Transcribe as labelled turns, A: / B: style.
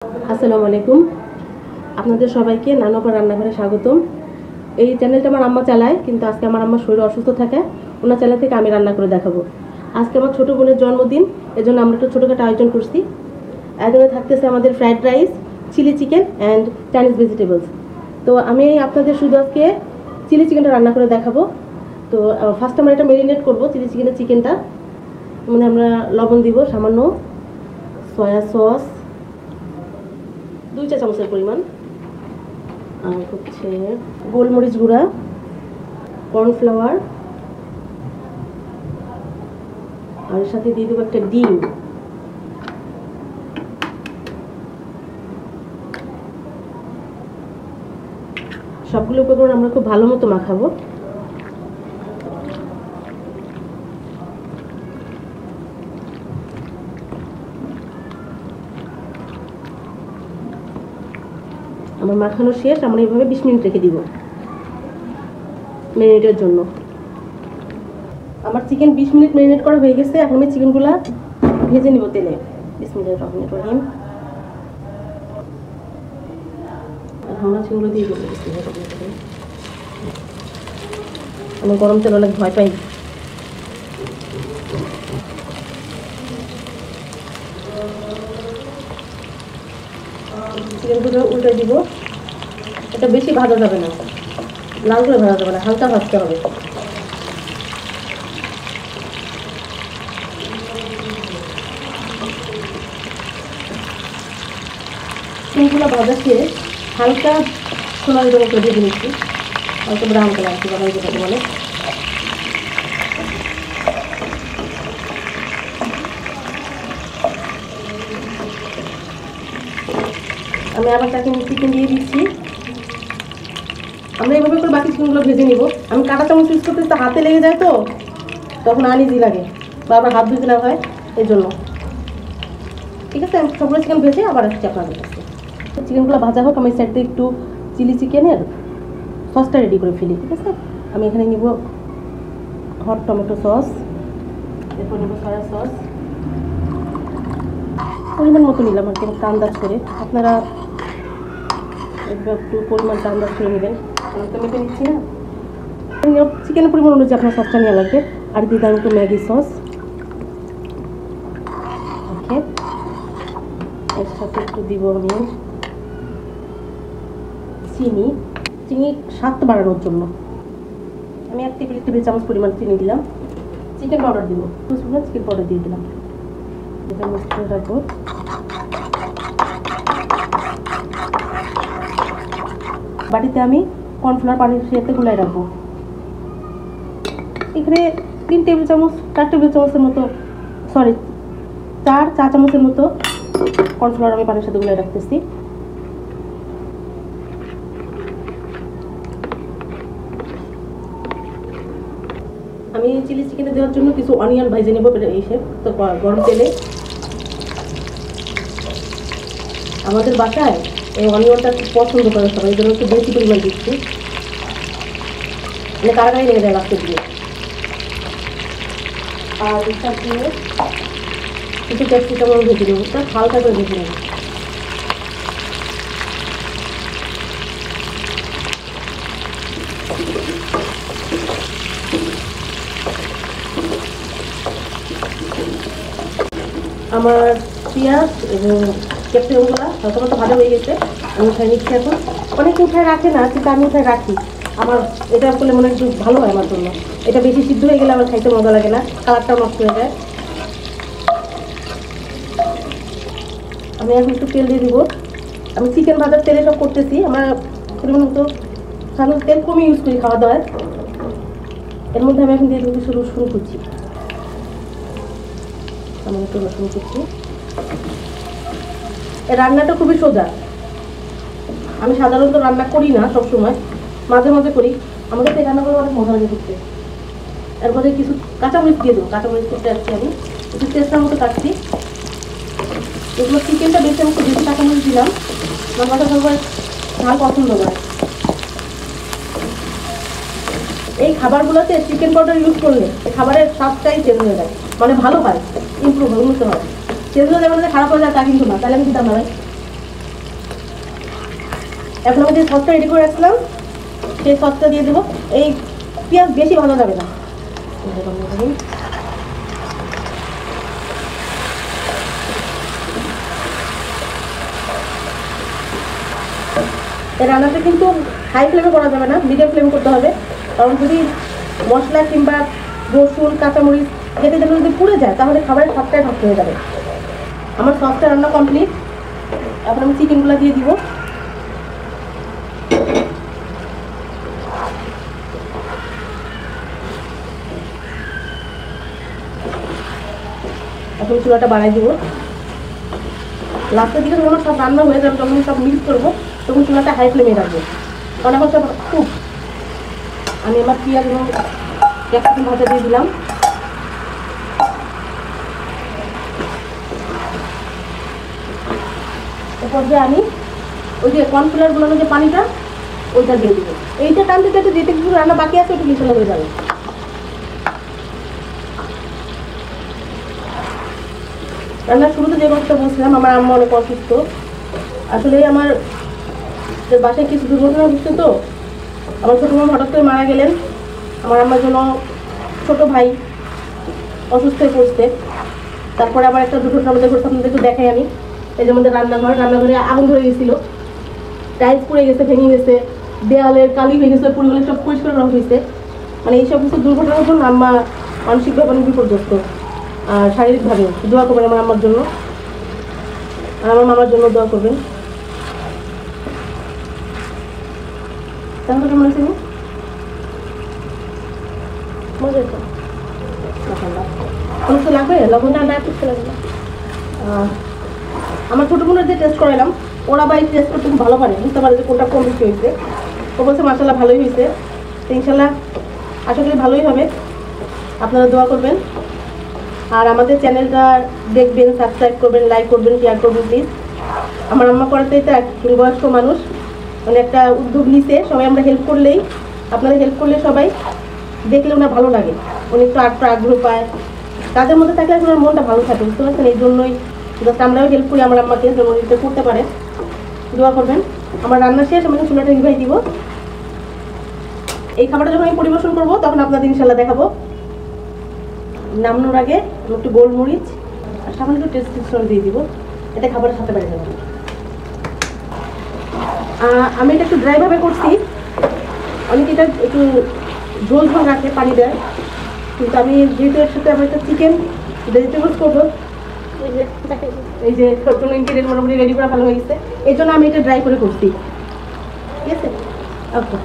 A: আসসালামু আলাইকুম। আপনাদের সবাইকে নানুপাড়া রান্নাঘরে স্বাগতম। এই চ্যানেলটা আমার আম্মা চালায়, কিন্তু আজকে আমার আম্মার শরীর অসুস্থ থাকে, ওনার চ্যানেল থেকে আমি রান্না করে দেখাবো। আজকে আমার ছোটো বোনের জন্মদিন, এজন্য আমরা একটু ছোটোখাটো আয়োজন করছি। আয়োজনে থাকতেছে আমাদের fried rice, chilli chicken and Chinese vegetables. তো আমি আপনাদের শুধু আজকে চিলি চিকেনটা রান্না করে দেখাবো। তো ফার্স্ট আমরা এটা ম্যারিনেট করবো, চিকেনটা মানে আমরা লবণ দিব সামান্য, সয়া সস 2 চা চামচের পরিমাণ, আর হচ্ছে গোলমরিচ গুঁড়া, কর্নফ্লাওয়ার, আর এর সাথে দিয়ে দেবো একটা ডিম। সবগুলো উপকরণ আমরা খুব ভালো মতো মাখাবো। আমার মাখানো শেষ, আমরা এইভাবে 20 মিনিট রেখে দিব ম্যারিনেটের জন্য। আমার চিকেন 20 মিনিট ম্যারিনেট করা হয়ে গেছে। এখন আমি চিকেনগুলো ভেজে নিব তেলে। বিসমিল্লাহির রহমানির রহিম। আমরা চিকেনগুলো দিয়ে দেবো। আমি গরম তেল অনেক ভয় পাই। চিকেনগুলো উল্টে দিব। এটা বেশি ভাজা যাবে না, লাল করে ভাজা যাবে না, হালকা ভাজতে হবে। চিকেনগুলো ভাজা খেয়ে হালকা সোনালি রঙ করে ভেজে নিচ্ছি, হালকা ব্রাউন কালার আসছে বানাই যেটাকে বলে। আমি আবার তাকে চিকেন দিয়ে দিচ্ছি। আমরা এইভাবে করে বাকি চিকেনগুলো ভেজে নিব। আমি কাঁটা চামচ ইউজ করতে তো হাতে লেগে যায়, তো তখন আনইজি লাগে বা আবার হাত ধুতে না হয়, এই জন্য। ঠিক আছে, আমি সবগুলো চিকেন ভেজে আবার আসছি আপনাদের কাছে। চিকেনগুলো ভাজা হোক, আমি সাইডে একটু চিলি চিকেনের সসটা রেডি করে ফেলি। ঠিক আছে, আমি এখানে নিব হট টমেটো সস, এরপর নেব সয়া সস, পরিমাণ মতো নিলাম আর কি, আন্দাজ করে। আপনারা একটু পরিমাণটা আন্দাজ করে নেবেন, আমি তো মেপে নিচ্ছি না। চিকেনের পরিমাণ অনুযায়ী আপনার সসটা নেওয়া লাগবে। আর দিয়ে দেন একটু ম্যাগি সস। ওকে, এর সাথে একটু দিব আমি চিনি স্বাদ বাড়ানোর জন্য। আমি 1 টেবিল চামচ পরিমাণ চিনি দিলাম। চিকেন পাউডার দিব, 2 স্পুন চিকেন পাউডার দিয়ে দিলাম। এটা মিক্স করে রাখবো। বাটিতে আমি কর্নফ্লাওয়ার পানির সাথে গুলাই রাখবো। এখানে 3 টেবিল চামচ 4 টেবিল চামচের মতো, সরি 4 চা চামচের মতো কর্নফ্লাওয়ার আমি পানির সাথে গুলাই রাখতেছি। আমি চিলি চিকেনে দেওয়ার জন্য কিছু অনিয়ন ভাজে নেব তো গরম তেলে। আমাদের বাসায় এই অনিয়নটা খুব পছন্দ করে সবাই, এই জন্য একটু বেশি পরিমাণ দিচ্ছি, মানে কারাগারি লেগে যায় রাখতে দিয়ে। আর এটার দিয়ে কিছু ক্যাপসিকাম ভেজে নেব, ওটা হালকা করে ভেজে নেব। আমার পেঁয়াজ এবং ক্যাপসিকামগুলো হালকা মতো ভালো হয়ে গেছে, আমি উঠায় নিচ্ছি এখন। অনেকে উঠায় রাখে না, কিন্তু আমি উঠায় রাখি। আমার এটা করলে মনে একটু ভালো হয় আমার জন্য। এটা বেশি সিদ্ধ হয়ে গেলে আমার খাইতে মজা লাগে না, কালারটাও নষ্ট হয়ে যায়। আমি এখন একটু তেল দিয়ে দিব। আমি চিকেন ভাজার তেলে সব করতেছি, আমরা পরিমাণ মতো সাধারণত তেল কমই ইউজ করি খাওয়া দাওয়ায়। এর মধ্যে আমি এখন দিয়ে দেবো কিছু রসুন কুচি। আমি একটু রসুন কুচি। এই রান্নাটা খুবই সোজা। আমি সাধারণত রান্না করি না সবসময়, মাঝে মাঝে করি। আমাদের এই রান্নাগুলো অনেক মজা লাগে করতে। এর মধ্যে কিছু কাঁচামরিচ দিয়ে দেবো, কাঁচামরিচ করতে আসছি আমি একটু চেষ্টার মতো কাটছি। এগুলো চিকেনটা বেশি আমি বেশি কাঁচামরিচ দিলাম, আমার বাসা সবাই ঝাল পছন্দ নয়। এই খাবারগুলোতে চিকেন পাউডার ইউজ করলে খাবারের স্বাদটাই চেঞ্জ হয়ে যায়, মানে ভালো হয়, ইমপ্রুভ উন্নত হয়। চেঞ্জ হয়ে যাবে, খারাপ হয়ে যায় তা কিন্তু না। তাহলে আমি কি দাম হয়? এখন আমি যে সসটা রেডি করে রাখছিলাম সেই সসটা দিয়ে দেবো। এই পেঁয়াজ বেশি ভাজা যাবে না। এই রান্নাটা কিন্তু হাই ফ্লেমে করা যাবে না, মিডিয়াম ফ্লেমে করতে হবে। কারণ যদি মশলা কিংবা রসুন কাঁচামরিচ যেতে যেন যদি পুড়ে যায় তাহলে খাবারের স্বাদটাই নষ্ট হয়ে যাবে। আমার সসটা রান্না কমপ্লিট। এখন আমি চিকেনগুলো দিয়ে দিব। এখন চুলাটা বাড়াই দিব। লাস্টের দিকে যখন সব রান্না হয়ে যাবে, যখন সব মিক্স করবো তখন চুলাটা হাই ফ্লেমে রাখবো। কারণ এখন সব খুব আমি আমার পেঁয়াজ এবং ক্যাপসিকাম ভাজা দিয়ে দিলাম। এরপর যে আমি ওই যে কর্নফ্লাওয়ার গুলো যে পানিটা ওইটা দিয়ে দিব। এইটা টানতে টানতে যেতে কিছু রান্না বাকি আছে ওটা মিশানো হয়ে যাবে। রান্নার শুরুতে যে কথাটা বলছিলাম, আমার আম্মা অনেক অসুস্থ। আসলে আমার বাসায় কিছু দুর্ঘটনা হচ্ছে, তো আমার ছোটো মামা হঠাৎ করে মারা গেলেন। আমার আম্মার জন্য ছোটো ভাই অসুস্থ হয়ে পড়ছে। তারপরে আবার একটা দুর্ঘটনা আমাদের ঘটছে, আপনাদেরকে দেখাই আমি। এই যে আমাদের রান্নাঘরে আগুন ধরে গেছিলো, টাইলস পুড়ে গেছে, ভেঙে গেছে, দেয়ালের কালি হয়ে গেছে, পুরোগুলো সব পরিষ্কার করা হয়েছে। মানে এইসব কিছু দুর্ঘটনার জন্য আম্মা মানসিকভাবে অনেক বিপর্যস্ত, আর শারীরিকভাবে। দোয়া করবেন আমার আম্মার জন্য, আর আমার মামার জন্য দোয়া করবেন। তাহলে কেমন আছে মজা তো অনেক তো লাগবে, লবণটা না করতে লাগবে। আমার ছোটো বোনের যে টেস্ট করালাম, ওরা বা এই টেস্ট করতে খুব ভালো পারে, বুঝতে পারে যে কোনটা কম বেশি হয়েছে। ও বলছে মাশাআল্লাহ ভালোই হয়েছে। তো ইনশাল্লাহ আশা করি ভালোই হবে। আপনারা দোয়া করবেন, আর আমাদের চ্যানেলটা দেখবেন, সাবস্ক্রাইব করবেন, লাইক করবেন, শেয়ার করবেন প্লিজ। আমার আম্মা করাতে তো একজন বয়স্ক মানুষ, মানে একটা উদ্যোগ নিতে, সবাই আমরা হেল্প করলেই, আপনারা হেল্প করলে সবাই দেখলে ওনার ভালো লাগে, উনি একটু আগ্রহ পায়। তাদের মধ্যে থাকলে ওনার মনটা ভালো থাকে, বুঝতে পারছেন? এই জন্যই জাস্ট আমরাও হেল্প করি আমার আম্মাকে, যেন উনি করতে পারে। দোয়া করবেন। আমার রান্না শেষ, আমি চুলাটা নিভাই দিব। এই খাবারটা যখন আমি পরিবেশন করবো তখন আপনাদের ইনশাল্লাহ দেখাবো। নামানোর আগে একটু গোলমরিচ আর সামান্য একটু টেস্ট দিয়ে দিব, এটা খাবারের সাথে বেড়ে যাবে। আমি এটা একটু ড্রাইভাবে করছি, অনেকে এটা একটু ঝোল ঝোল রাখে, পানি দেয়, কিন্তু আমি যেহেতু এর সাথে আমার একটা চিকেন ভেজিটেবলস করবো, এই যে কোনো ইনগ্রিডিয়েন্ট মোটামুটি রেডি করা ভালো হয়ে গেছে, এই জন্য আমি এটা ড্রাই করে করছি। ঠিক আছে, ওকে।